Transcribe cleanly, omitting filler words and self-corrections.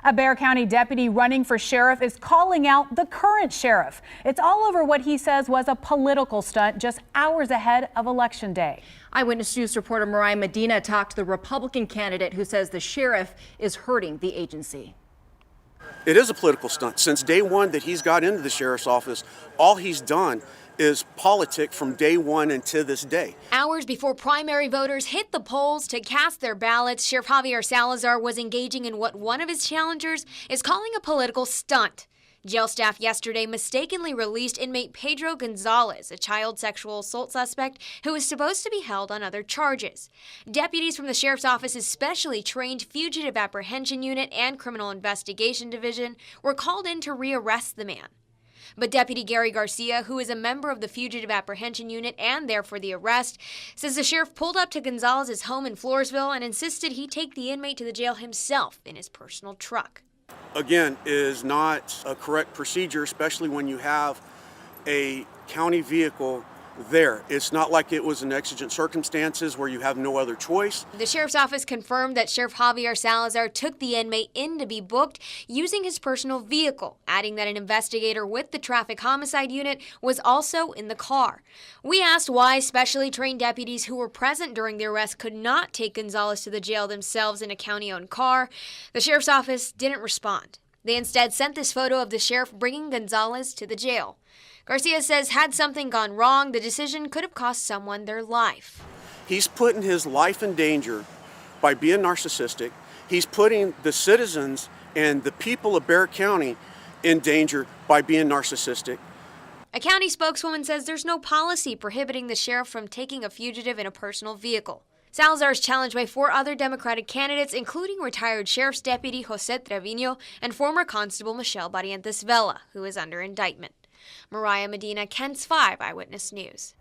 A Bexar County deputy running for sheriff is calling out the current sheriff. It's all over what he says was a political stunt just hours ahead of Election Day. Eyewitness News reporter Mariah Medina talked to the Republican candidate who says the sheriff is hurting the agency. It is a political stunt. Since day one that he's got into the sheriff's office, all he's done is politic from day one and to this day. Hours before primary voters hit the polls to cast their ballots, Sheriff Javier Salazar was engaging in what one of his challengers is calling a political stunt. Jail staff yesterday mistakenly released inmate Pedro Gonzalez, a child sexual assault suspect who was supposed to be held on other charges. Deputies from the sheriff's office's specially trained Fugitive Apprehension Unit and Criminal Investigation Division were called in to rearrest the man. But Deputy Gary Garcia, who is a member of the Fugitive Apprehension Unit and there for the arrest, says the sheriff pulled up to Gonzalez's home in Floresville and insisted he take the inmate to the jail himself in his personal truck. Again, is not a correct procedure, especially when you have a county vehicle there. It's not like it was in exigent circumstances where you have no other choice. The sheriff's office confirmed that Sheriff Javier Salazar took the inmate in to be booked using his personal vehicle, adding that an investigator with the traffic homicide unit was also in the car. We asked why specially trained deputies who were present during the arrest could not take Gonzalez to the jail themselves in a county-owned car. The sheriff's office didn't respond. They instead sent this photo of the sheriff bringing Gonzalez to the jail. Garcia says had something gone wrong, the decision could have cost someone their life. He's putting his life in danger by being narcissistic. He's putting the citizens and the people of Bexar County in danger by being narcissistic. A county spokeswoman says there's no policy prohibiting the sheriff from taking a fugitive in a personal vehicle. Salazar is challenged by 4 other Democratic candidates, including retired sheriff's deputy Jose Trevino and former constable Michelle Barrientos Vela, who is under indictment. Mariah Medina, KENS 5 Eyewitness News.